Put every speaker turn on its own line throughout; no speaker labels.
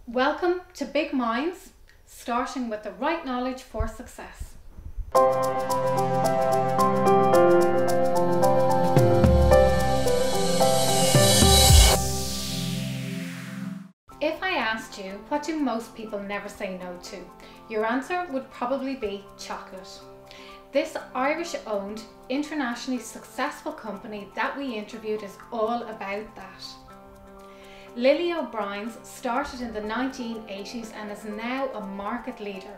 Welcome to Big Minds, starting with the right knowledge for success. If I asked you, what do most people never say no to? Your answer would probably be chocolate. This Irish-owned, internationally successful company that we interviewed is all about that. Lily O'Brien's started in the 1980s and is now a market leader.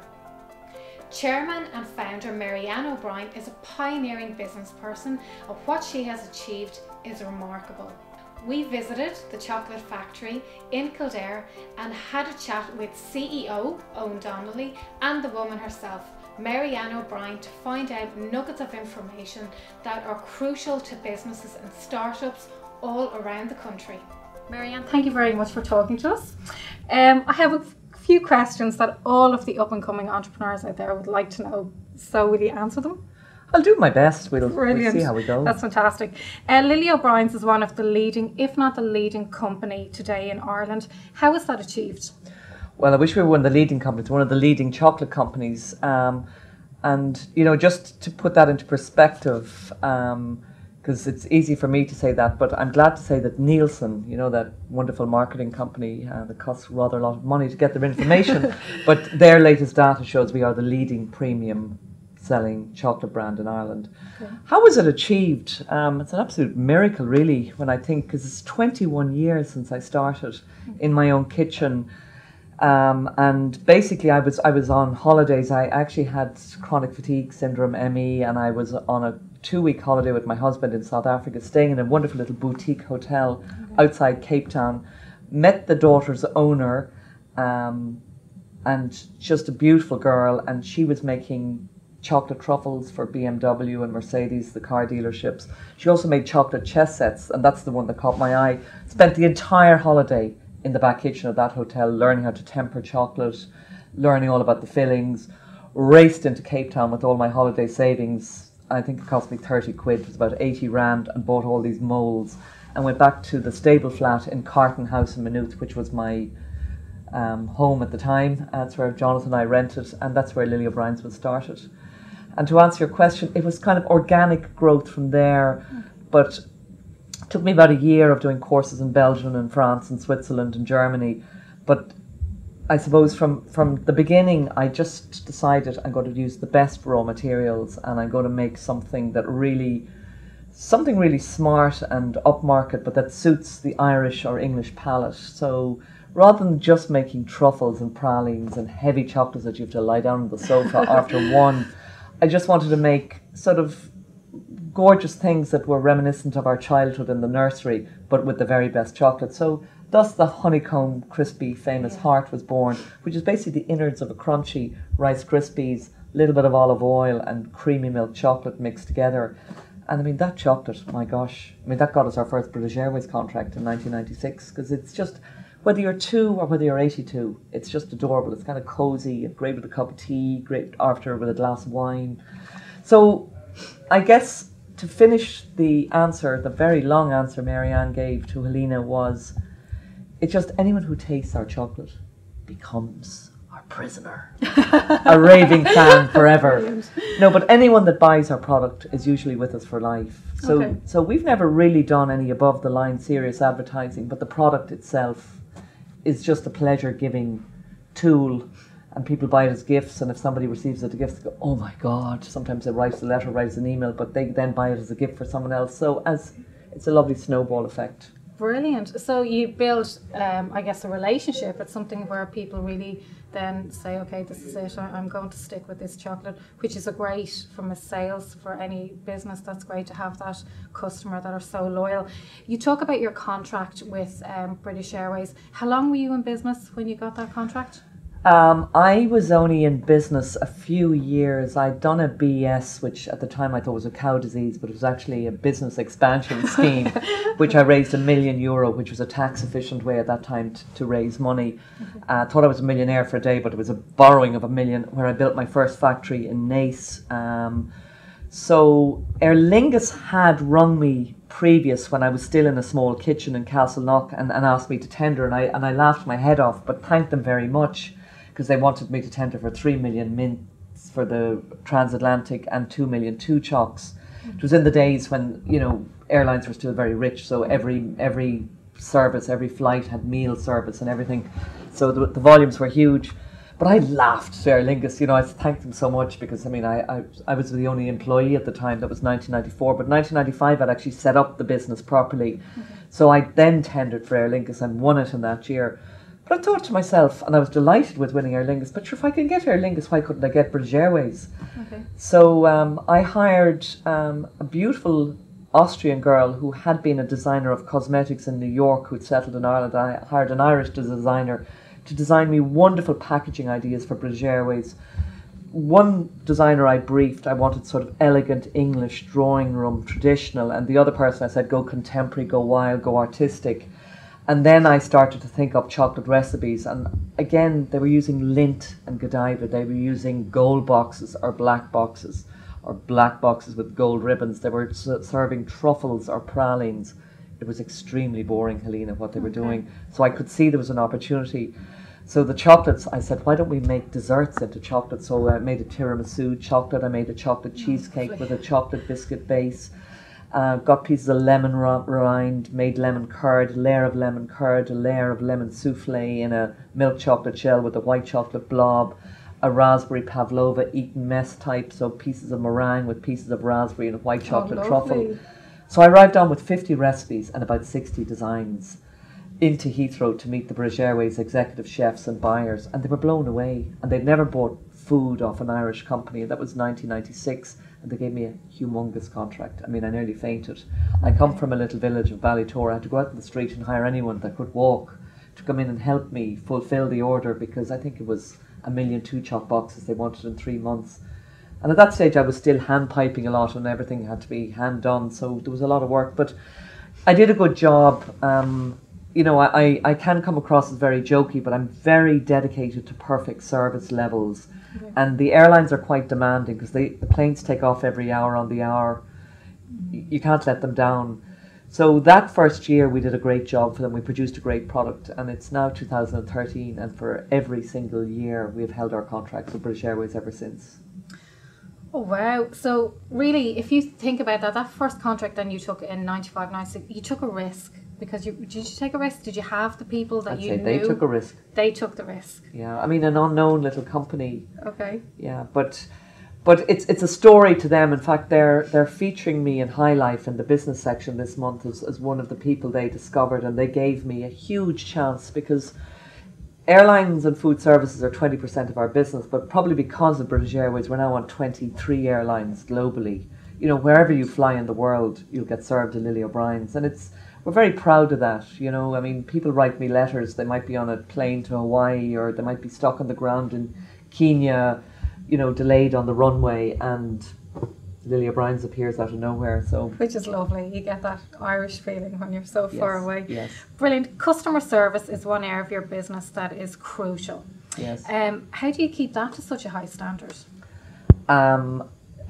Chairman and founder Marianne O'Brien is a pioneering business person, and what she has achieved is remarkable. We visited the chocolate factory in Kildare and had a chat with CEO Eoin Donnelly and the woman herself, Marianne O'Brien, to find out nuggets of information that are crucial to businesses and startups all around the country. Marianne, thank you very much for talking to us. I have a few questions that all of the up-and-coming entrepreneurs out there would like to know. So will you answer them?
I'll do my best. We'll see how we go.
That's fantastic. Lily O'Brien's is one of the leading, if not the leading company today in Ireland. How is that achieved?
Well, I wish we were one of the leading companies, one of the leading chocolate companies. And, you know, just to put that into perspective, because it's easy for me to say that, but I'm glad to say that Nielsen, you know, that wonderful marketing company that costs rather a lot of money to get their information, but their latest data shows we are the leading premium selling chocolate brand in Ireland. Okay. How was it achieved? It's an absolute miracle, really, when I think, because it's 21 years since I started in my own kitchen. And basically I was on holidays. I actually had chronic fatigue syndrome, ME, and I was on a 2-week holiday with my husband in South Africa, staying in a wonderful little boutique hotel outside Cape Town. Met the daughter's owner, and just a beautiful girl, and she was making chocolate truffles for BMW and Mercedes, the car dealerships. She also made chocolate chess sets, and that's the one that caught my eye. Spent the entire holiday in the back kitchen of that hotel, learning how to temper chocolate, learning all about the fillings, raced into Cape Town with all my holiday savings. I think it cost me 30 quid, it was about 80 rand, and bought all these moulds, and went back to the stable flat in Carton House in Maynooth, which was my home at the time. That's where Jonathan and I rented, and that's where Lily O'Brien's was started. And to answer your question, it was kind of organic growth from there, but it took me about a year of doing courses in Belgium and France and Switzerland and Germany. But I suppose from the beginning, I just decided I'm going to use the best raw materials, and I'm going to make something really smart and upmarket, but that suits the Irish or English palate. So rather than just making truffles and pralines and heavy chocolates that you have to lie down on the sofa after one, I just wanted to make sort of gorgeous things that were reminiscent of our childhood in the nursery, but with the very best chocolate. So thus the honeycomb crispy famous heart was born, which is basically the innards of a crunchy Rice Krispies, a little bit of olive oil and creamy milk chocolate mixed together. And I mean, that chocolate, my gosh, I mean, that got us our first British Airways contract in 1996, because it's just, whether you're 2 or whether you're 82, it's just adorable. It's kind of cozy, great with a cup of tea, great after with a glass of wine. So I guess to finish the answer, the very long answer Marianne gave to Helena was, it's just anyone who tastes our chocolate becomes our prisoner, a raving fan forever. Brilliant. No, but anyone that buys our product is usually with us for life. So we've never really done any above the line serious advertising, but the product itself is just a pleasure-giving tool, and people buy it as gifts, and if somebody receives it as a gift, they go, oh my God. Sometimes they write a letter, write an email, but they then buy it as a gift for someone else. So it's a lovely snowball effect. Brilliant.
So you build, I guess, a relationship. It's something where people really then say, okay, this is it, I'm going to stick with this chocolate, which is a great, from a sales for any business, that's great to have that customer that are so loyal. You talk about your contract with British Airways. How long were you in business when you got that contract?
I was only in business a few years. I'd done a BS, which at the time I thought was a cow disease, but it was actually a business expansion scheme, which I raised €1 million, which was a tax efficient way at that time to raise money. Thought I was a millionaire for a day, but it was a borrowing of $1 million, where I built my first factory in Naas. So Aer Lingus had rung me previous when I was still in a small kitchen in Castleknock and asked me to tender, and I laughed my head off, but thanked them very much because they wanted me to tender for 3 million mints for the transatlantic and 2 million two chocks. It was in the days when, you know, airlines were still very rich, so every service, every flight had meal service and everything, so the volumes were huge. But I laughed to Aer Lingus, you know, I thanked them so much because, I mean, I was the only employee at the time. That was 1994, but 1995 I'd actually set up the business properly. So I then tendered for Aer Lingus and won it in that year. But I thought to myself, and I was delighted with winning Aer Lingus, but sure, if I can get Aer Lingus, why couldn't I get British Airways? So I hired a beautiful Austrian girl who had been a designer of cosmetics in New York, who'd settled in Ireland. I hired an Irish designer to design me wonderful packaging ideas for British Airways. One designer I briefed, I wanted sort of elegant English drawing room, traditional, and the other person I said, go contemporary, go wild, go artistic. And then I started to think up chocolate recipes, and again, they were using Lindt and Godiva. They were using gold boxes or black boxes with gold ribbons. They were serving truffles or pralines. It was extremely boring, Helena, what they were doing. So I could see there was an opportunity. So the chocolates, I said, why don't we make desserts into chocolate? So I made a tiramisu chocolate. I made a chocolate cheesecake with a chocolate biscuit base. Got pieces of lemon rind, made lemon curd, a layer of lemon curd, a layer of lemon souffle in a milk chocolate shell with a white chocolate blob, a raspberry pavlova eaten mess type, so pieces of meringue with pieces of raspberry and a white chocolate truffle. So I arrived on with 50 recipes and about 60 designs into Heathrow to meet the British Airways executive chefs and buyers, and they were blown away, and they'd never bought food off an Irish company, and that was 1996, and they gave me a humongous contract. I mean, I nearly fainted. I come from a little village of Ballytor. I had to go out in the street and hire anyone that could walk to come in and help me fulfill the order, because I think it was 1 million two choc boxes they wanted in 3 months. And at that stage I was still hand piping a lot, and everything had to be hand done, so there was a lot of work, but I did a good job. You know, I can come across as very jokey, but I'm very dedicated to perfect service levels. And the airlines are quite demanding because the planes take off every hour on the hour. You can't let them down. So that first year we did a great job for them. We produced a great product, and it's now 2013, and for every single year we've held our contracts with British Airways ever since.
Oh wow. So really, if you think about that first contract then you took in 95, 96, you took a risk. Because did you take a risk? Did you have the people that you knew?
They took a risk.
They took the risk.
Yeah, I mean, an unknown little company.
Okay.
Yeah, but it's a story to them. In fact, they're featuring me in High Life in the business section this month as one of the people they discovered, and they gave me a huge chance, because airlines and food services are 20% of our business, but probably because of British Airways, we're now on 23 airlines globally. You know, wherever you fly in the world, you'll get served a Lily O'Brien's, and we're very proud of that, you know. I mean, people write me letters. They might be on a plane to Hawaii, or they might be stuck on the ground in Kenya, you know, delayed on the runway, and Lily O'Brien's appears out of nowhere. So, which
is lovely. You get that Irish feeling when you're so far away.
Yes.
Brilliant. Customer service is one area of your business that is crucial.
Yes.
How do you keep that to such a high standard?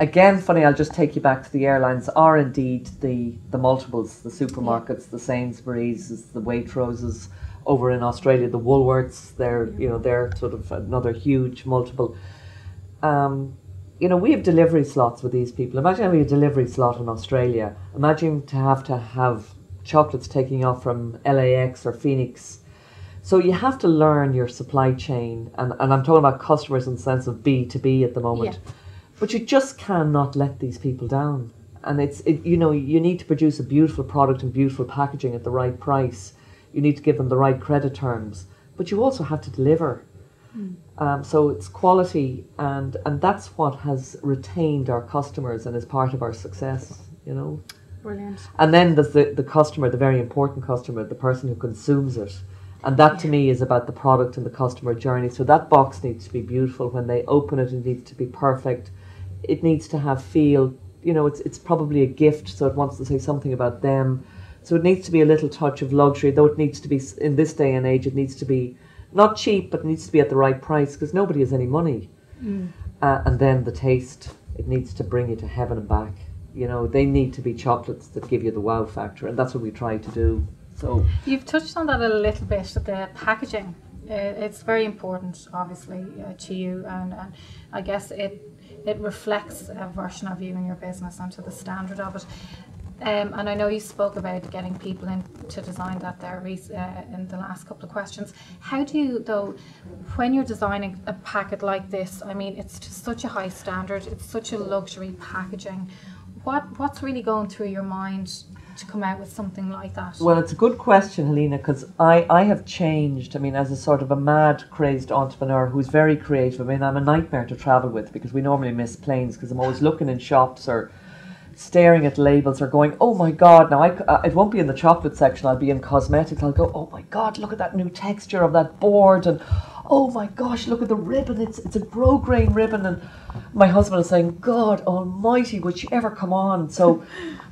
Again, funny, I'll just take you back to the airlines are indeed the multiples, the supermarkets, the Sainsbury's, the Waitroses over in Australia, the Woolworths, they're sort of another huge multiple. You know, we have delivery slots with these people. Imagine having a delivery slot in Australia. Imagine to have chocolates taking off from LAX or Phoenix. So you have to learn your supply chain, and I'm talking about customers in the sense of B2B at the moment. Yeah. But you just cannot let these people down. And you know, you need to produce a beautiful product and beautiful packaging at the right price. You need to give them the right credit terms. But you also have to deliver. So it's quality, and that's what has retained our customers and is part of our success, you know.
Brilliant.
And then there's the customer, the very important customer, the person who consumes it. And that to me is about the product and the customer journey. So that box needs to be beautiful. When they open it, it needs to be perfect. It needs to have feel, you know, it's probably a gift, so it wants to say something about them. So it needs to be a little touch of luxury, though it needs to be, in this day and age, it needs to be not cheap, but it needs to be at the right price, because nobody has any money. And then the taste, it needs to bring you to heaven and back. they need to be chocolates that give you the wow factor, and that's what we try to do. So
you've touched on that a little bit, the packaging. It's very important, obviously, to you, and I guess it reflects a version of you and your business and to the standard of it. And I know you spoke about getting people in to design that there in the last couple of questions. How do you, though, when you're designing a packet like this, I mean, it's to such a high standard, it's such a luxury packaging. What's really going through your mind to come out with something like that?
Well, it's a good question, Helena, because I have changed. I mean, as a sort of a mad, crazed entrepreneur who's very creative. I mean, I'm a nightmare to travel with because we normally miss planes because I'm always looking in shops or staring at labels or going, oh my God, now it won't be in the chocolate section, I'll be in cosmetics. I'll go, oh my God, look at that new texture of that board, and oh my gosh, look at the ribbon, it's a grosgrain ribbon. And my husband is saying, God almighty, would she ever come on? So,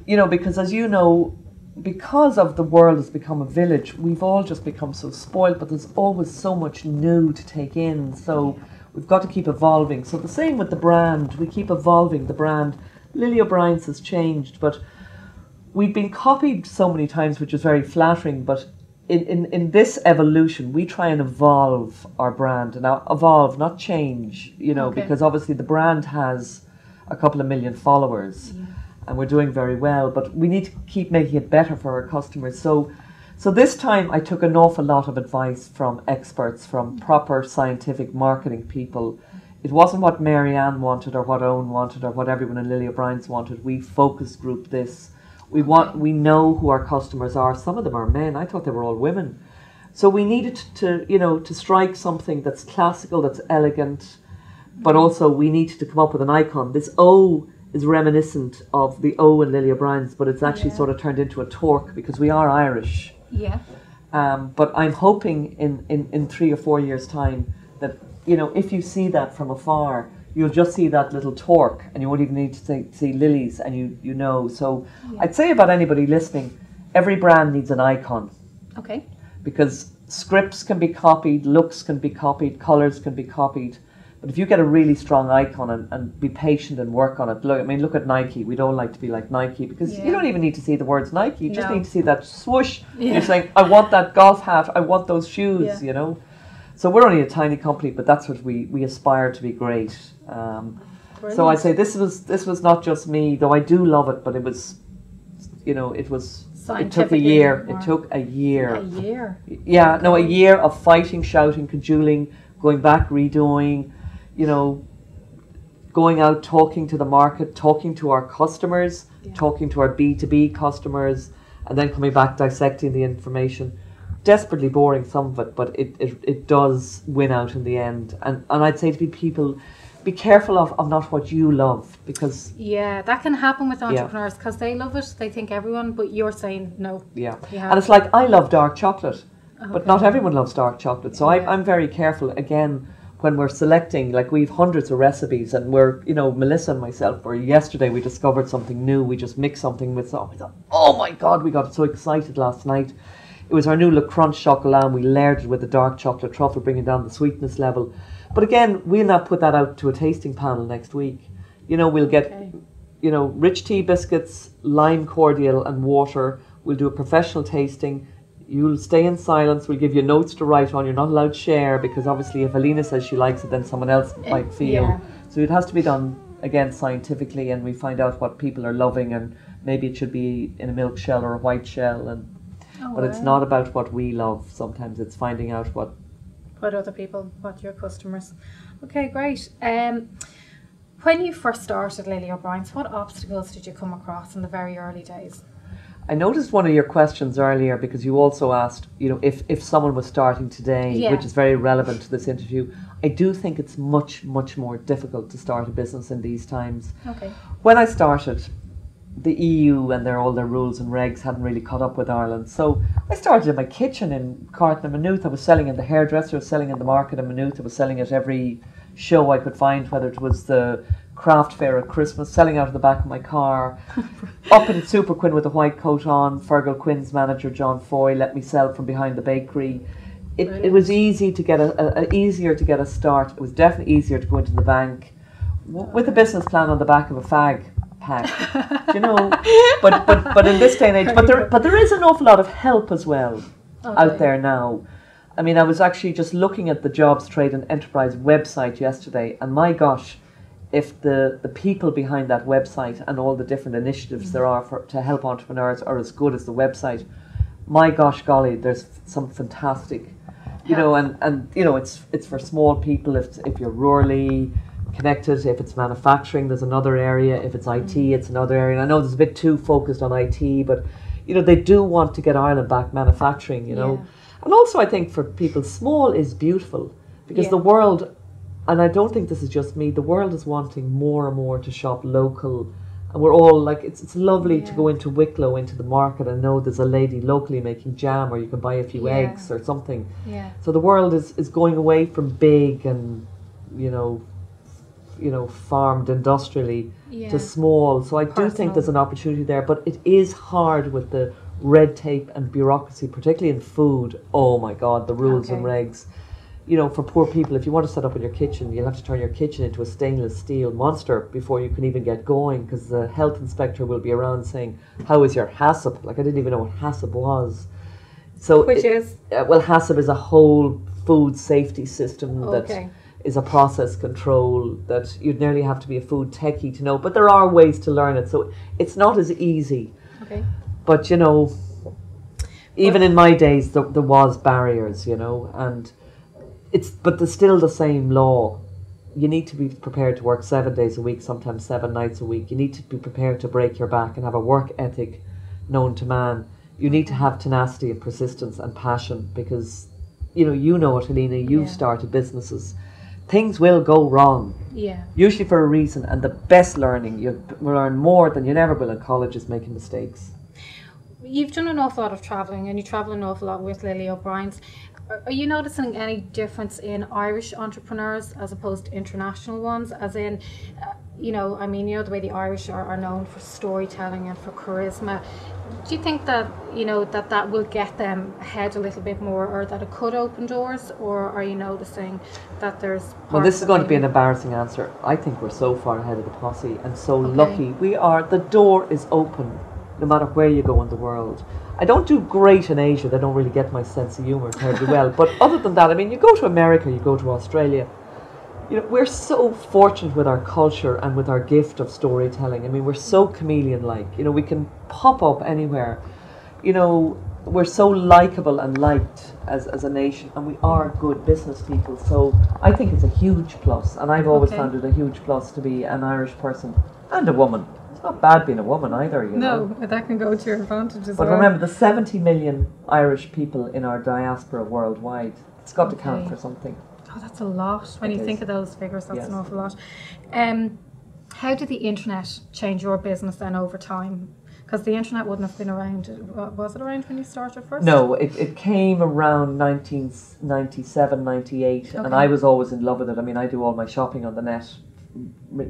because as you know, because of the world has become a village, we've all just become so spoiled, but there's always so much new to take in. So we've got to keep evolving. So the same with the brand, we keep evolving the brand. Lily O'Brien's has changed, but we've been copied so many times, which is very flattering, but in this evolution, we try and evolve our brand. And now evolve, not change, because obviously the brand has a couple of million followers and we're doing very well, but we need to keep making it better for our customers. So this time I took an awful lot of advice from experts, from proper scientific marketing people. It wasn't what Marianne wanted or what Eoin wanted or what everyone in Lily O'Brien's wanted. We focus group this. We know who our customers are. Some of them are men. I thought they were all women. So we needed to strike something that's classical, that's elegant, but also we needed to come up with an icon. This O is reminiscent of the O in Lily O'Brien's, but it's actually sort of turned into a torque because we are Irish.
Yeah.
But I'm hoping in 3 or 4 years' time that, if you see that from afar, you'll just see that little torque and you won't even need to see lilies, and you know. So I'd say about anybody listening, every brand needs an icon. Okay. Because scripts can be copied, looks can be copied, colours can be copied. But if you get a really strong icon and be patient and work on it, look at Nike. We don't like to be like Nike because you don't even need to see the words Nike. You just need to see that swoosh. Yeah. You're saying, I want that golf hat, I want those shoes, So we're only a tiny company, but that's what we aspire to be great. So I say this was not just me, though I do love it, but it was, it took a year. It took a year. A year? Yeah, no, a year of fighting, shouting, cajoling, going back, redoing, going out, talking to the market, talking to our customers, talking to our B2B customers, and then coming back, dissecting the information. Desperately boring, some of it, but it does win out in the end. And I'd say to people, be careful of not what you love, because
that can happen with entrepreneurs because they love it, they think everyone, but you're saying no.
And it's like, I love dark chocolate, but not everyone loves dark chocolate. So I'm very careful again when we're selecting. Like, we've hundreds of recipes, and we're Melissa and myself, or yesterday we discovered something new. We just mixed something with we thought, oh my God, we got so excited last night. It was our new Le Crunch chocolat, and we layered it with the dark chocolate truffle, bringing down the sweetness level. But again, we'll not put that out to a tasting panel next week. We'll get, rich tea biscuits, lime cordial and water. We'll do a professional tasting. You'll stay in silence. We'll give you notes to write on. You're not allowed to share, because obviously if Alina says she likes it, then someone else might feel. So it has to be done, again, scientifically, and we find out what people are loving, and maybe it should be in a milk shell or a white shell. But it's not about what we love. Sometimes it's finding out what
other people, what your customers. Okay, great. When you first started Lily O'Brien's, what obstacles did you come across in the very early days?
I noticed one of your questions earlier, because you also asked, if someone was starting today, which is very relevant to this interview. I do think it's much, much more difficult to start a business in these times. Okay. When I started, the EU and all their rules and regs hadn't really caught up with Ireland. So I started in my kitchen in Carton and Maynooth. I was selling in the hairdresser, I was selling in the market in Maynooth. I was selling at every show I could find, whether it was the craft fair at Christmas, selling out of the back of my car. Up in Super Quinn with a white coat on, Fergal Quinn's manager, John Foy, let me sell from behind the bakery. It was easy to get easier to get a start. It was definitely easier to go into the bank with a business plan on the back of a fag pack, you know. But in this day and age, but there is an awful lot of help as well out there now. I mean, I was actually just looking at the Jobs, Trade and Enterprise website yesterday, and my gosh, if the people behind that website and all the different initiatives there are to help entrepreneurs are as good as the website, my gosh golly, there's some fantastic, you know, and you know, it's for small people if you're rurally connected. If it's manufacturing, there's another area. If it's IT, it's another area. And I know there's a bit too focused on IT, but you know, they do want to get Ireland back manufacturing, you know. And also I think for people, small is beautiful, because the world, and I don't think this is just me, the world is wanting more and more to shop local. And we're all like, it's lovely to go into Wicklow, into the market, and know there's a lady locally making jam, or you can buy a few eggs or something. So the world is going away from big and, you know, farmed industrially to small. So I do think there's an opportunity there, but it is hard with the red tape and bureaucracy, particularly in food. Oh my God, the rules and regs. You know, for poor people, if you want to set up in your kitchen, you'll have to turn your kitchen into a stainless steel monster before you can even get going, because the health inspector will be around saying, how is your HACCP? Like, I didn't even know what HACCP was. So
Which is?
Well, HACCP is a whole food safety system that is a process control that you'd nearly have to be a food techie to know. But there are ways to learn it, so it's not as easy. But, you know, even in my days, there was barriers, you know, and but there's still the same law. You need to be prepared to work 7 days a week, sometimes 7 nights a week. You need to be prepared to break your back and have a work ethic known to man. You need to have tenacity and persistence and passion, because, you know it, Helena, you've started businesses. Things will go wrong. Usually for a reason, and the best learning, you learn more than you ever will in college, is making mistakes.
You've done an awful lot of travelling, and you travel an awful lot with Lily O'Brien's. Are you noticing any difference in Irish entrepreneurs as opposed to international ones? As in, you know, I mean, you know, the way the Irish are known for storytelling and for charisma. Do you think that, you know, that will get them ahead a little bit more, or that it could open doors? Or are you noticing that there's...
Well, this is going to be an embarrassing answer. I think we're so far ahead of the posse, and so lucky we are. The door is open, no matter where you go in the world. I don't do great in Asia. They don't really get my sense of humour terribly well. But other than that, I mean, you go to America, you go to Australia, you know, we're so fortunate with our culture and with our gift of storytelling. I mean, we're so chameleon-like. You know, we can pop up anywhere. You know, we're so likeable and liked as a nation, and we are good business people. So I think it's a huge plus, and I've always found it a huge plus to be an Irish person and a woman. It's not bad being a woman either, you know.
No, that can go to your advantage as well.
But remember, the 70 million Irish people in our diaspora worldwide, it's got to count for something.
Oh, that's a lot. When you think of those figures, that's an awful lot. How did the internet change your business then over time? Because the internet wouldn't have been around. Was it around when you started first?
No, it came around 1997, 98, and I was always in love with it. I mean, I do all my shopping on the net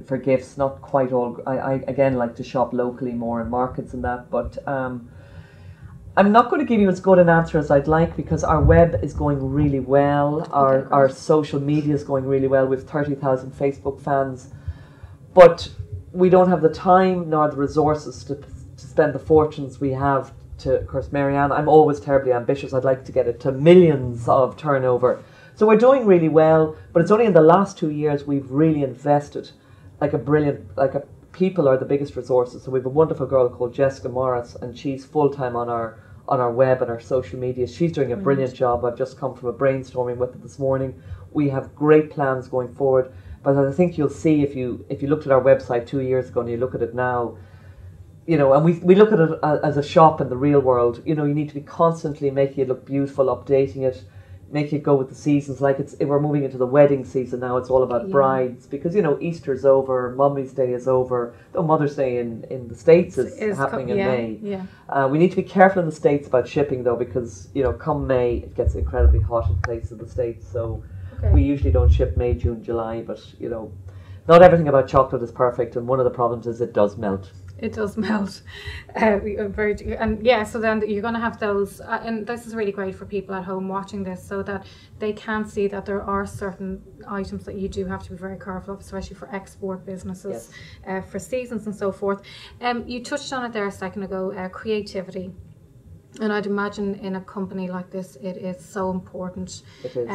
for gifts, not quite all. I again like to shop locally more in markets and that, but I'm not going to give you as good an answer as I'd like, because our web is going really well, our social media is going really well. We have 30,000 Facebook fans, but we don't have the time nor the resources to spend the fortunes we have to, of course, Marianne, I'm always terribly ambitious. I'd like to get it to millions of turnover. So we're doing really well, but it's only in the last 2 years we've really invested people are the biggest resources. So we have a wonderful girl called Jessica Morris, and she's full-time on our web and our social media. She's doing a brilliant job. I've just come from a brainstorming with her this morning. We have great plans going forward, but I think you'll see if you looked at our website 2 years ago and you look at it now, you know, and we look at it as a shop in the real world. You know, you need to be constantly making it look beautiful, updating it, making it go with the seasons. Like we're moving into the wedding season now. It's all about brides, because, you know, Easter's over, Mummy's Day is over. Though Mother's Day in the States is happening in May. We need to be careful in the States about shipping though, because, you know, come May it gets incredibly hot in places in the States. So we usually don't ship May, June, July. But, you know, not everything about chocolate is perfect, and one of the problems is it does melt.
It does melt. And yeah, so then you're going to have those, and this is really great for people at home watching this, so that they can see that there are certain items that you do have to be very careful of, especially for export businesses, for seasons and so forth. You touched on it there a second ago, creativity. And I'd imagine in a company like this, it is so important.
It is.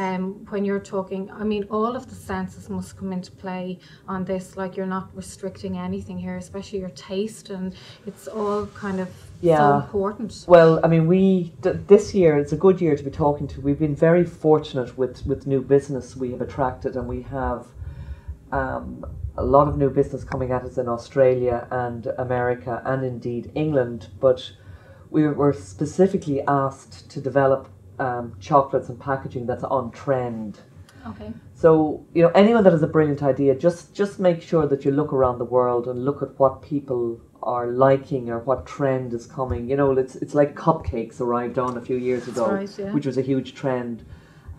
When you're talking, I mean, all of the senses must come into play on this. Like, you're not restricting anything here, especially your taste, and it's all kind of so important.
Well, I mean, this year, it's a good year to be talking to. We've been very fortunate with new business we have attracted, and we have a lot of new business coming at us in Australia and America and indeed England, but we were specifically asked to develop chocolates and packaging that's on trend.
Okay.
So, you know, anyone that has a brilliant idea, just make sure that you look around the world and look at what people are liking or what trend is coming. You know, it's like cupcakes arrived on a few years ago,
right, yeah.
which was a huge trend.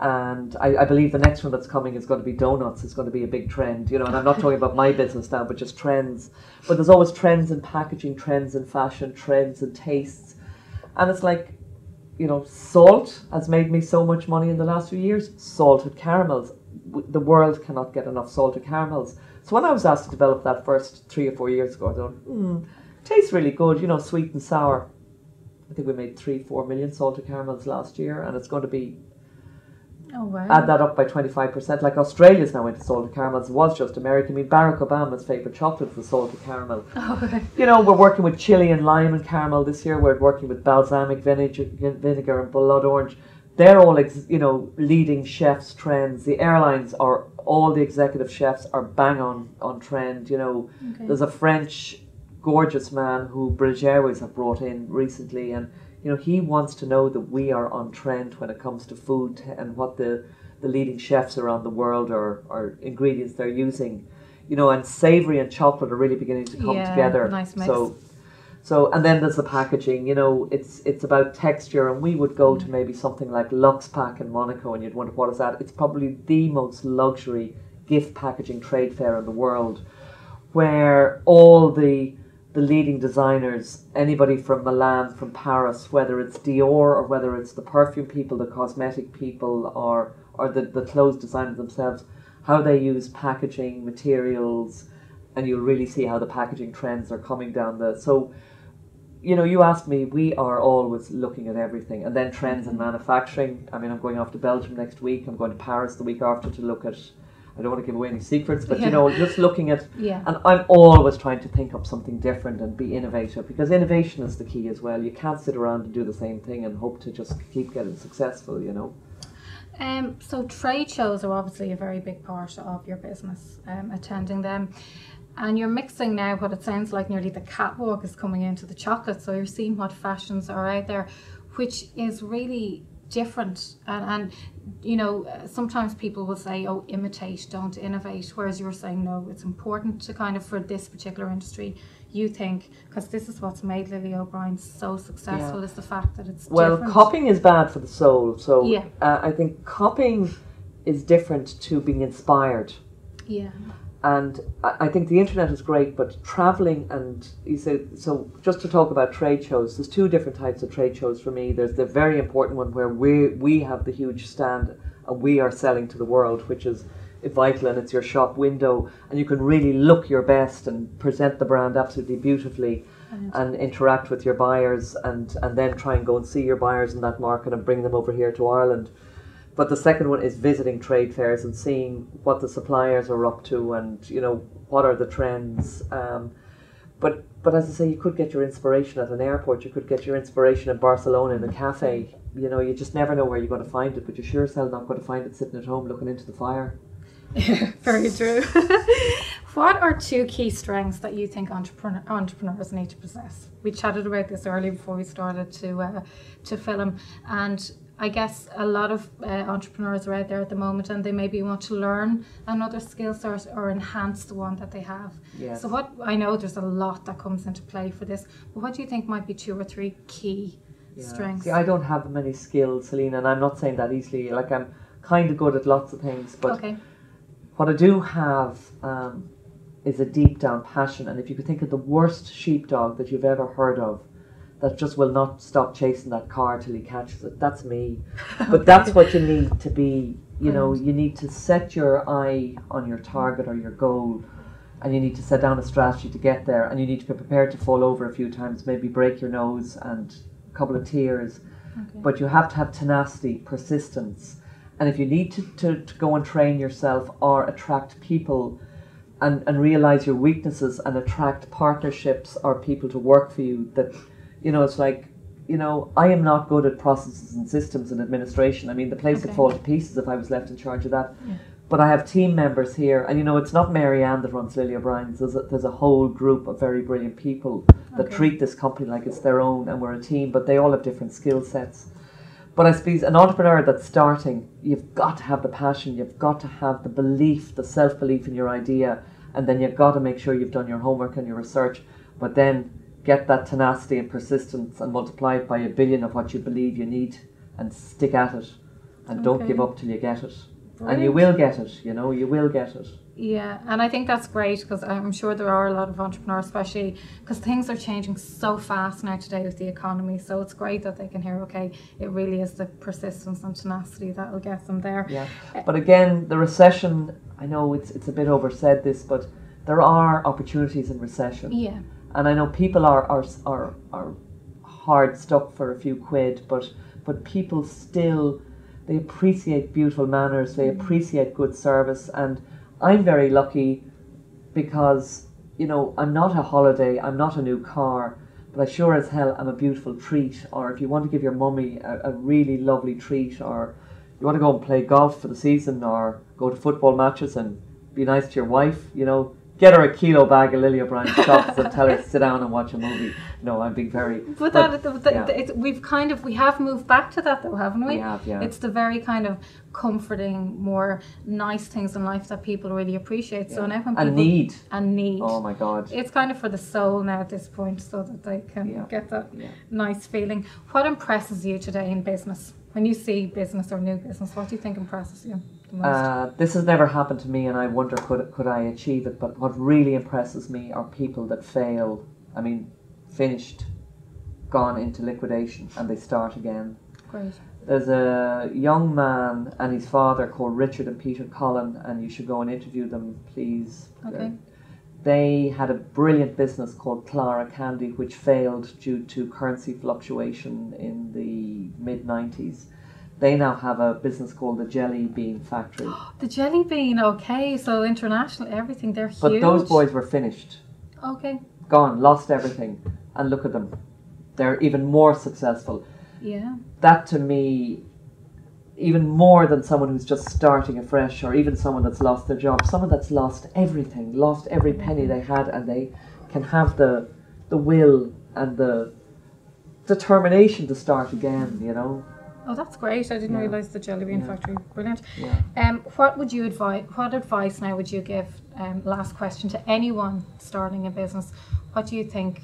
And I believe the next one that's coming is going to be donuts. It's going to be a big trend, you know, and I'm not talking about my business now, but just trends. But there's always trends in packaging, trends in fashion, trends in tastes. And it's like, you know, salt has made me so much money in the last few years. Salted caramels. The world cannot get enough salted caramels. So when I was asked to develop that first 3 or 4 years ago, I thought, tastes really good, you know, sweet and sour. I think we made 3-4 million salted caramels last year, and it's going to be, add that up by 25%. Like, Australia's now into salted caramels. It was just America. I mean, Barack Obama's favourite chocolate was salted caramel. You know, we're working with chili and lime and caramel this year. We're working with balsamic vinegar and blood orange. They're all, you know, leading chefs' trends. The airlines are, all the executive chefs are bang on trend. You know, there's a French gorgeous man who British Airways have brought in recently, and you know, he wants to know that we are on trend when it comes to food and what the leading chefs around the world or ingredients they're using. You know, and savoury and chocolate are really beginning to come together.
Nice mix.
So and then there's the packaging. You know, it's about texture, and we would go to maybe something like Lux Pack in Monaco, and you'd wonder, what is that? It's probably the most luxury gift packaging trade fair in the world, where all the leading designers, anybody from Milan, from Paris, whether it's Dior or whether it's the perfume people, the cosmetic people, or the clothes designers themselves, how they use packaging materials, and you'll really see how the packaging trends are coming down so, you know, you asked me, we are always looking at everything. And then trends in manufacturing. I mean, I'm going off to Belgium next week. I'm going to Paris the week after to look at, I don't want to give away any secrets, but you know, just looking at, and I'm always trying to think up something different and be innovative, because innovation is the key as well. You can't sit around and do the same thing and hope to just keep getting successful, you know.
So trade shows are obviously a very big part of your business, attending them. And you're mixing now what it sounds like nearly the catwalk is coming into the chocolate. So you're seeing what fashions are out there, which is really different. And you know, sometimes people will say, oh, imitate, don't innovate. Whereas you're saying, no, it's important to kind of, for this particular industry, you think, because this is what's made Lily O'Brien so successful, is the fact that it's different.
Copying is bad for the soul. So I think copying is different to being inspired. Yeah. And I think the internet is great, but traveling, and you say, so just to talk about trade shows, there's 2 different types of trade shows for me. There's the very important one where we have the huge stand and we are selling to the world, which is vital, and it's your shop window, and you can really look your best and present the brand absolutely beautifully and interact with your buyers, and then try and go and see your buyers in that market and bring them over here to Ireland. But the second one is visiting trade fairs and seeing what the suppliers are up to, and you know, what are the trends. But as I say, you could get your inspiration at an airport. You could get your inspiration in Barcelona in a cafe. You know, you just never know where you're going to find it, but you're sure as hell not going to find it sitting at home looking into the fire.
Very true. What are 2 key strengths that you think entrepreneurs need to possess? We chatted about this earlier before we started to film, and I guess a lot of entrepreneurs are out there at the moment, and they maybe want to learn another skill set or enhance the one that they have. Yes. So what, I know there's a lot that comes into play for this, but what do you think might be 2 or 3 key strengths?
See, I don't have many skills, Celine, and I'm not saying that easily. Like, I'm kind of good at lots of things, but what I do have is a deep down passion. And if you could think of the worst sheepdog that you've ever heard of, that just will not stop chasing that car till he catches it, that's me. But that's what you need to be, you know, you need to set your eye on your target or your goal, and you need to set down a strategy to get there, and you need to be prepared to fall over a few times, maybe break your nose and a couple of tears. But you have to have tenacity, persistence. And if you need to go and train yourself or attract people and realize your weaknesses and attract partnerships or people to work for you, that, you know, it's like, you know, I am not good at processes and systems and administration. I mean, the place would fall to pieces if I was left in charge of that. But I have team members here, and you know, it's not Mary Ann that runs Lily O'Brien's. There's a whole group of very brilliant people that treat this company like it's their own, and we're a team, but they all have different skill sets. But I suppose an entrepreneur that's starting, you've got to have the passion, you've got to have the belief, the self-belief in your idea, and then you've got to make sure you've done your homework and your research, but then get that tenacity and persistence and multiply it by 1 billion of what you believe you need, and stick at it, and don't give up till you get it. Brilliant. And you will get it, you know, you will get it.
Yeah, and I think that's great, because I'm sure there are a lot of entrepreneurs, especially because things are changing so fast now today with the economy. So it's great that they can hear, okay, it really is the persistence and tenacity that will get them there.
Yeah, but again, the recession, I know it's a bit oversaid this, but there are opportunities in recession.
Yeah.
And I know people are hard stuck for a few quid, but people still, they appreciate beautiful manners, they appreciate good service, and I'm very lucky because, you know, I'm not a holiday, I'm not a new car, but I sure as hell am a beautiful treat. Or if you want to give your mummy a really lovely treat, or you want to go and play golf for the season, or go to football matches and be nice to your wife, you know, get her a kilo bag of Lily O'Brien's chocolates and tell her to sit down and watch a movie. No, I'm being very...
But we have moved back to that though, haven't we?
We have, yeah.
It's the very kind of comforting, more nice things in life that people really appreciate. So now when people... need. Oh my God. It's kind of for the soul now at this point, so that they can get that nice feeling. What impresses you today in business? When you see business or new business, what do you think impresses you the most?
This has never happened to me, and I wonder could I achieve it. But what really impresses me are people that fail. I mean, finished, gone into liquidation, and they start again.
Great.
There's a young man and his father called Richard and Peter Collin, and you should go and interview them, please.
Okay.
They had a brilliant business called Clara Candy, which failed due to currency fluctuation in the mid-90s. They now have a business called the Jelly Bean Factory.
The Jelly Bean, okay. So international, everything, they're huge.
But those boys were finished.
Okay.
Gone, lost everything. And look at them. They're even more successful.
Yeah.
That to me, even more than someone who's just starting afresh, or even someone that's lost their job, someone that's lost everything, lost every penny they had, and they can have the will and the determination to start again, you know.
Oh, that's great. I didn't realise the Jelly Bean Factory. Brilliant.
Yeah.
What would you what advice now would you give, last question, to anyone starting a business? What do you think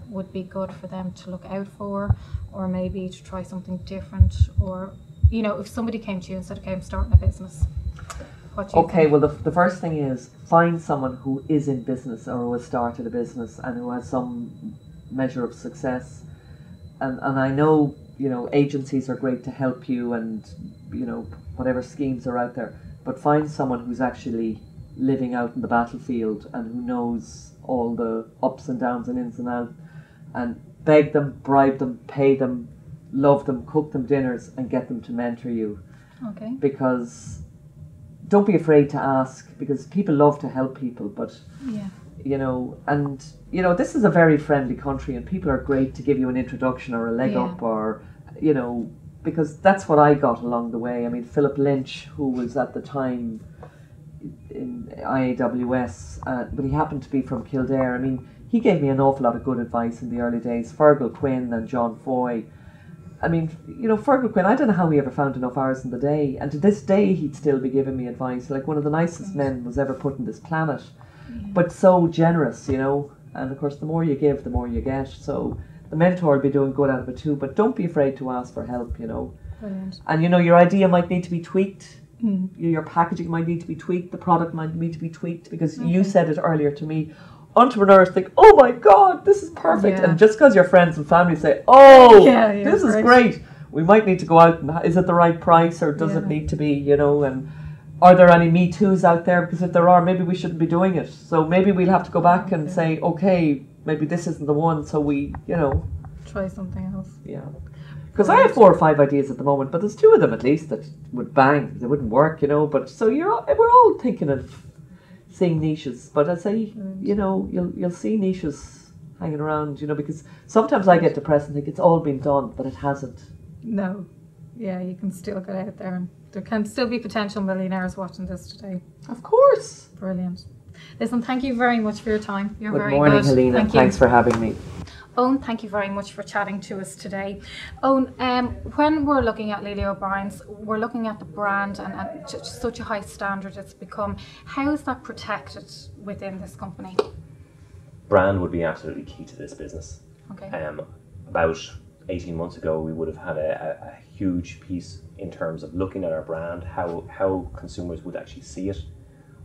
would be good for them to look out for, or maybe to try something different? Or, you know, if somebody came to you and said, okay, I'm starting a business, what do you think?
Well, the first thing is find someone who is in business or who has started a business and who has some measure of success. And I know, you know, agencies are great to help you, and, you know, whatever schemes are out there, but find someone who's actually living out in the battlefield and who knows all the ups and downs and ins and outs, and beg them, bribe them, pay them, love them, cook them dinners, and get them to mentor you.
Okay.
Because don't be afraid to ask, because people love to help people, but you know, and you know, this is a very friendly country, and people are great to give you an introduction or a leg up, or, you know, because that's what I got along the way. I mean, Philip Lynch, who was at the time in IAWS, but he happened to be from Kildare. I mean, he gave me an awful lot of good advice in the early days. Fergal Quinn and John Foy. I mean, you know, Fergal Quinn, I don't know how he ever found enough hours in the day, and to this day he'd still be giving me advice. Like, one of the nicest men was ever put on this planet, but so generous, you know. And of course, the more you give, the more you get. So the mentor will be doing good out of it too, but don't be afraid to ask for help, you know.
Brilliant.
And you know, your idea might need to be tweaked. Your packaging might need to be tweaked, the product might need to be tweaked, because you said it earlier to me, entrepreneurs think, oh my God, this is perfect. And just because your friends and family say, oh, this is great, we might need to go out and, is it the right price, or does it need to be, you know, and are there any Me Too's out there? Because if there are, maybe we shouldn't be doing it. So maybe we'll have to go back and say, okay, maybe this isn't the one, so we, you know.
Try something else.
Yeah. Because I have 4 or 5 ideas at the moment, but there's 2 of them at least that would bang. They wouldn't work, you know. But so we're all thinking of seeing niches. But I say, you know, you'll see niches hanging around, you know, because sometimes I get depressed and think it's all been done, but it hasn't.
No. Yeah, you can still get out there, and there can still be potential millionaires watching this today.
Of course.
Brilliant. Listen, thank you very much for your time. You're very good.
Good morning, Helena. Thanks for having me.
Owen, thank you very much for chatting to us today. Owen, when we're looking at Lily O'Brien's, we're looking at the brand and such a high standard it's become. How is that protected within this company?
Brand would be absolutely key to this business.
Okay.
About 18 months ago, we would have had a huge piece in terms of looking at our brand, how consumers would actually see it,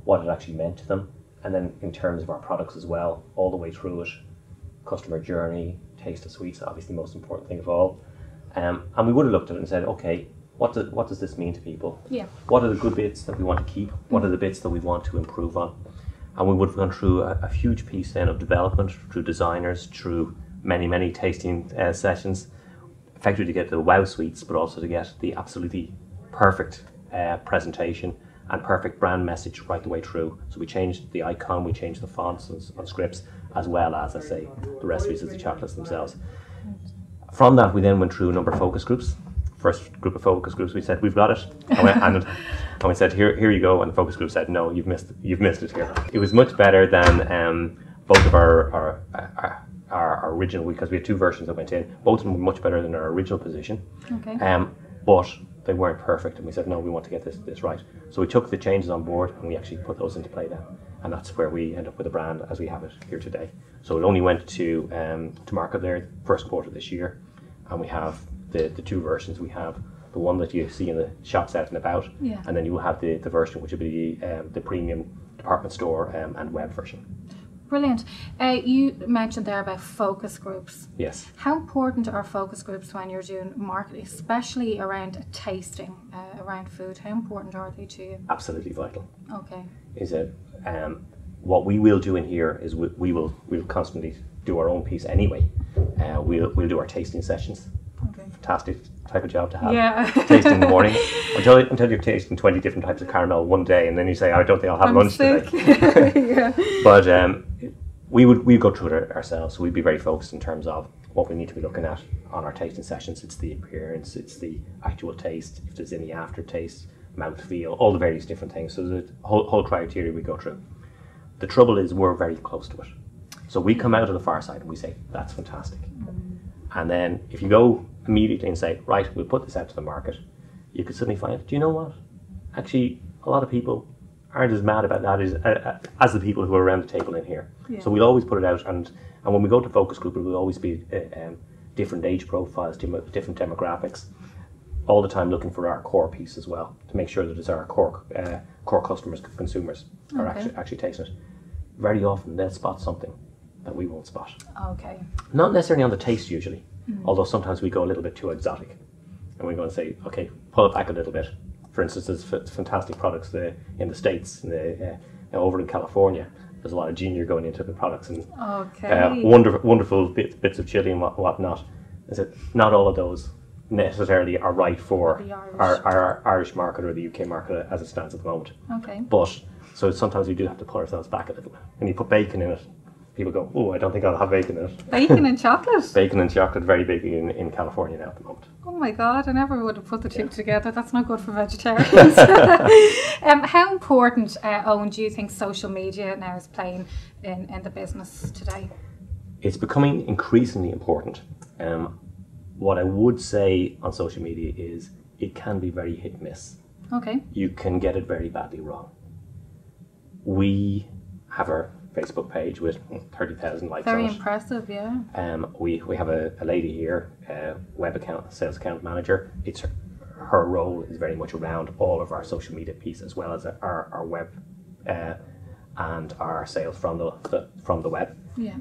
what it actually meant to them, and then in terms of our products as well, all the way through it. Customer journey, taste of sweets, obviously the most important thing of all. And we would have looked at it and said, okay, what does this mean to people? Yeah. What are the good bits that we want to keep? What are the bits that we want to improve on? And we would have gone through a huge piece then of development, through designers, through many tasting sessions, effectively to get the wow sweets, but also to get the absolutely perfect presentation and perfect brand message right the way through. So we changed the icon, we changed the fonts and scripts, as well as, I say, the recipes of the chocolates themselves. From that, we then went through a number of focus groups. First group of focus groups, we said, we've got it. And we said, here you go. And the focus group said, no, you've missed it here. It was much better than both of our original, because we had 2 versions that went in. Both of them were much better than our original position. Okay. But they weren't perfect, and we said, no, we want to get this right. So we took the changes on board, and we actually put those into play then. And that's where we end up with the brand as we have it here today. So it only went to market there first quarter this year, and we have the 2 versions. We have the one that you see in the shops out and about, and then you will have the version which will be the premium department store and web version.
Brilliant. You mentioned there about focus groups.
Yes.
How important are focus groups when you're doing marketing, especially around tasting, around food? How important are they to you?
Absolutely vital.
Okay.
Is it what we will do in here is we'll constantly do our own piece anyway. We'll do our tasting sessions. Okay. Fantastic type of job to have. Yeah. Tasting in the morning until you're tasting 20 different types of caramel one day, and then you say, I don't think I'll have lunch sick today. But we'd go through it ourselves. So we'd be very focused in terms of what we need to be looking at on our tasting sessions. It's the appearance, it's the actual taste, if there's any aftertaste, mouthfeel, all the various different things. So there's a whole criteria we go through. The trouble is we're very close to it. So we come out of the far side and we say, that's fantastic. And then if you go immediately and say, right, we'll put this out to the market, you could suddenly find, do you know what? Actually, a lot of people aren't as mad about that as the people who are around the table in here. Yeah. So we'll always put it out, and when we go to focus group, it will always be different age profiles, different demographics, all the time looking for our core piece as well, to make sure that it's our core customers, consumers are actually tasting it. Very often they'll spot something that we won't spot. Okay. Not necessarily on the taste usually, although sometimes we go a little bit too exotic, and we go and say, okay, pull it back a little bit. For instance, there's fantastic products in the States, over in California. There's a lot of ginger going into the products, and wonderful bits of chili and whatnot. I said, not all of those necessarily are right for our Irish market or the UK market as it stands at the moment. Okay. But so sometimes we do have to pull ourselves back a little bit. When you put bacon in it, people go, oh, I don't think I'll have bacon in it.
Bacon and chocolate?
Bacon and chocolate, very big in California now at the moment.
Oh my God, I never would have put the 2 together. That's not good for vegetarians. How important, Eoin, do you think social media now is playing in the business today?
It's becoming increasingly important. What I would say on social media is it can be very hit and miss. Okay. You can get it very badly wrong. We have our Facebook page with 30,000 likes on it.
Very impressive, yeah.
We have a lady here, web account, sales account manager. It's her role is very much around all of our social media piece, as well as our web and our sales from the web.
Yeah.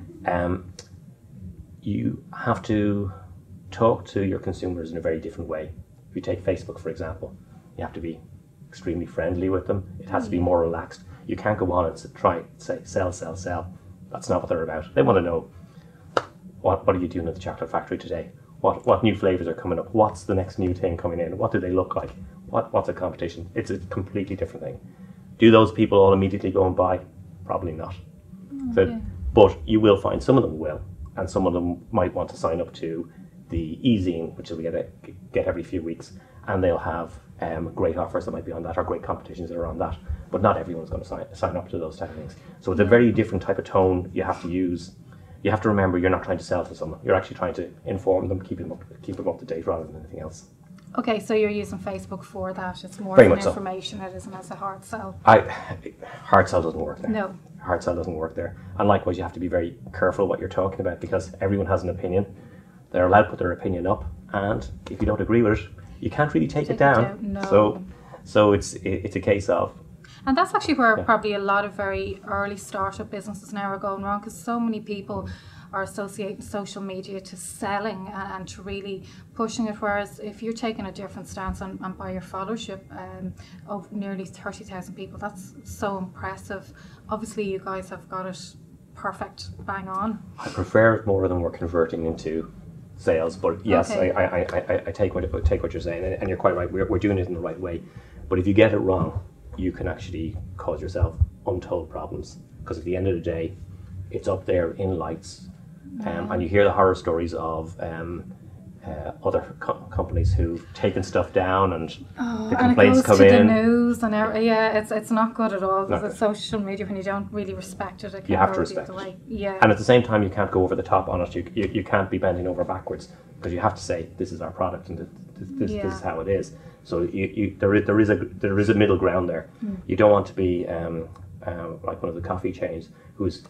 You have to talk to your consumers in a very different way. If you take Facebook, for example, you have to be extremely friendly with them. It has to be more relaxed. You can't go on and try and say sell. That's not what they're about. They want to know what are you doing at the chocolate factory today? What new flavors are coming up? What's the next new thing coming in? What do they look like? What's a competition? It's a completely different thing. Do those people all immediately go and buy? Probably not. But you will find some of them will, and some of them might want to sign up to the e-zine, which we get every few weeks, and they'll have great offers that might be on that, or great competitions that are on that. But not everyone's going to sign up to those type of things. So it's a very different type of tone you have to use. You have to remember you're not trying to sell to someone. You're actually trying to inform them, keep them up to date rather than anything else.
Okay, so you're using Facebook for that. It's more
Very
of an
much so.
information, it isn't as a hard sell.
Hard sell doesn't work there.
No.
Hard sell doesn't work there. And likewise, you have to be very careful what you're talking about, because everyone has an opinion. They're allowed to put their opinion up, and if you don't agree with it, you can't really take it down.
No.
So it's a case of.
And that's actually where probably a lot of very early startup businesses now are going wrong, because so many people are associating social media to selling and to really pushing it, whereas if you're taking a different stance and by your followership of nearly 30,000 people, that's so impressive. Obviously you guys have got it perfect, bang on.
I prefer it more than we're converting into sales, but yes, okay. I take what you're saying, and you're quite right. We're doing it in the right way, but if you get it wrong, you can actually cause yourself untold problems, because at the end of the day, it's up there in lights, and you hear the horror stories of other companies who've taken stuff down, and the complaints come in.
And it goes to the news, and it's not good at all. Because social media, when you don't really respect it,
you have to respect it.
Yeah.
And at the same time, you can't go over the top on it. You can't be bending over backwards, because you have to say this is our product and this is how it is. So there is a middle ground there. You don't want to be like one of the coffee chains who's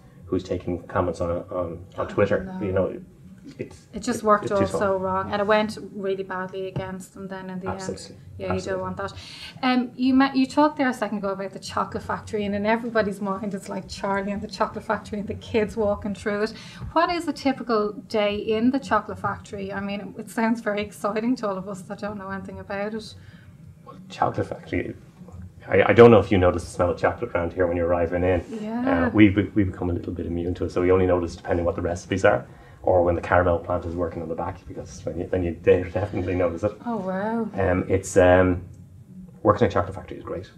taking comments on Twitter.
No.
You know,
it just worked all so wrong, and it went really badly against them then in the end. Yeah, you don't want that. You talked there a second ago about the chocolate factory, and in everybody's mind it's like Charlie and the chocolate factory and the kids walking through it. What is a typical day in the chocolate factory? I mean, it sounds very exciting to all of us that don't know anything about it.
Well, chocolate factory, I don't know if you notice the smell of chocolate around here when you're arriving in.
Yeah.
We've become a little bit immune to it, so we only notice depending what the recipes are, or when the caramel plant is working on the back, because then you definitely notice it.
Oh wow!
It's working in a chocolate factory is great.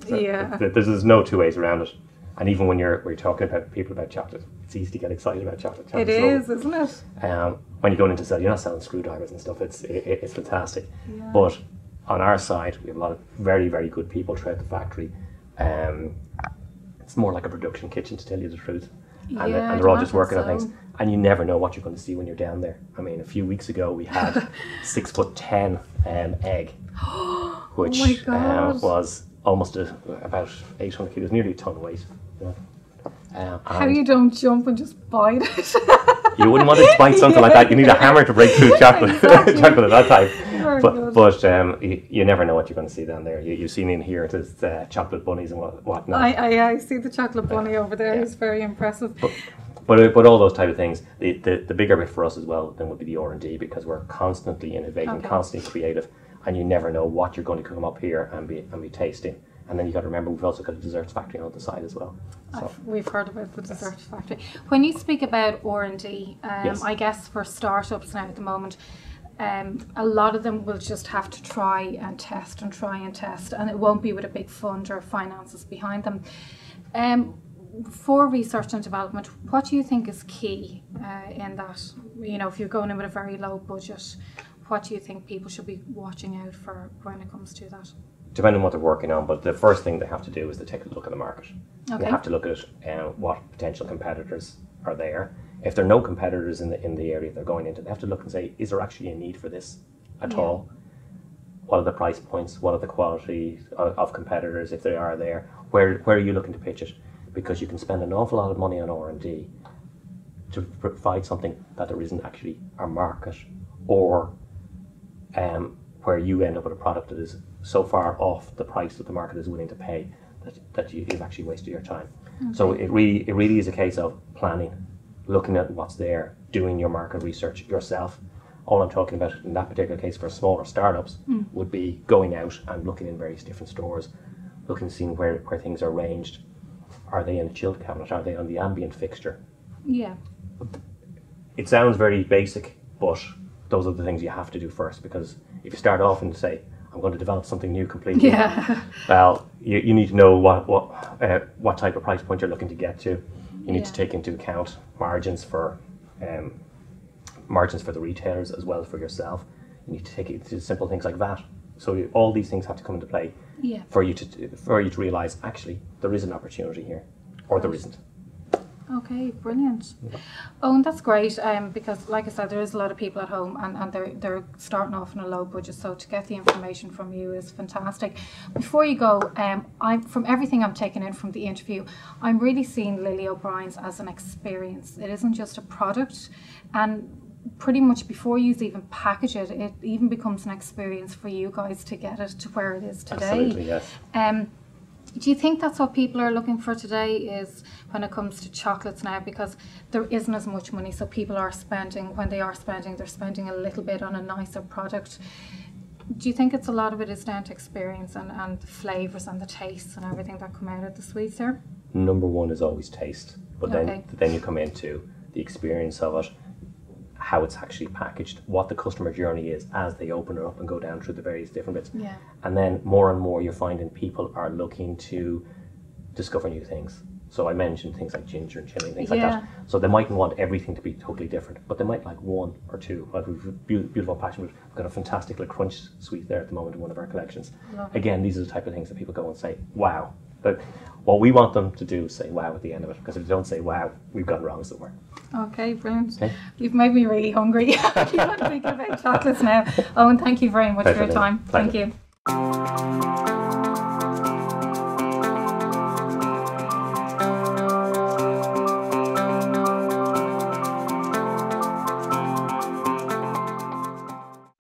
So
yeah.
There's no two ways around it. And even when you're talking about people about chocolate, it's easy to get excited about chocolate.
It is, isn't it?
When you're going into sell, you're not selling screwdrivers and stuff. It's fantastic.
Yeah.
But on our side, we have a lot of very, very good people throughout the factory. It's more like a production kitchen, to tell you the truth. And they're all just working on things. And you never know what you're going to see when you're down there. I mean, a few weeks ago we had 6'10" egg, which was almost about 800 kilos, nearly a ton of weight.
How you don't jump and just bite it?
You wouldn't want to bite something like that. You need a hammer to break through chocolate. Chocolate of that type. But you never know what you're going to see down there. You've seen in here, there's chocolate bunnies and whatnot.
I see the chocolate bunny over there. It's very impressive.
But all those type of things, the bigger bit for us as well then would be the R&D, because we're constantly innovating, constantly creative, and you never know what you're going to come up here and be tasting. And then you got to remember, we've also got a desserts factory on the side as well. So
we've heard about the dessert factory. When you speak about R&D, I guess for startups now at the moment, a lot of them will just have to try and test, and it won't be with a big fund or finances behind them. For research and development, what do you think is key in that? You know, if you're going in with a very low budget, what do you think people should be watching out for when it comes to that?
Depending on what they're working on, but the first thing they have to do is to take a look at the market.
Okay.
They have to look at what potential competitors are there. If there are no competitors in the area they're going into, they have to look and say, is there actually a need for this at all? What are the price points? What are the quality of competitors, if they are there? Where are you looking to pitch it? Because you can spend an awful lot of money on R&D to provide something that there isn't actually a market, or where you end up with a product that is so far off the price that the market is willing to pay that you've actually wasted your time. Okay. So it really is a case of planning, looking at what's there, doing your market research yourself. All I'm talking about in that particular case for smaller startups would be going out and looking in various different stores, looking, seeing where things are ranged. Are they in a chilled cabinet? Are they on the ambient fixture?
Yeah.
It sounds very basic, but those are the things you have to do first, because if you start off and say, I'm going to develop something new completely, well, you need to know what type of price point you're looking to get to. You need to take into account margins for the retailers as well as for yourself. You need to take it to simple things like that. So all these things have to come into play for you to realise actually there is an opportunity here, or there isn't.
Okay, brilliant. Oh, and that's great, because like I said, there is a lot of people at home and they're starting off on a low budget, so to get the information from you is fantastic. Before you go, from everything I'm taking in from the interview, I'm really seeing Lily O'Brien's as an experience. It isn't just a product, and pretty much before you even package it, it even becomes an experience for you guys to get it to where it is today.
Absolutely, yes.
Do you think that's what people are looking for today, is when it comes to chocolates now, because there isn't as much money, so people are spending, when they are spending, they're spending a little bit on a nicer product. Do you think it's a lot of it is down to experience and the flavours and the tastes and everything that come out of the sweets there?
Number one is always taste, but then you come into the experience of it, how it's actually packaged, what the customer journey is as they open it up and go down through the various different bits.
Yeah.
And then more and more you're finding people are looking to discover new things. So I mentioned things like ginger and chili and things like that. So they mightn't want everything to be totally different, but they might like one or two. Like we've beautiful passion. We've got a fantastic like crunch sweet there at the moment in one of our collections. Again, these are the type of things that people go and say, wow. But what we want them to do is say wow at the end of it, because if they don't say wow, we've gone wrong somewhere.
Okay, brilliant. Okay. You've made me really hungry. I keep on thinking about chocolates now. Oh, and thank you very much for your time. Thank you.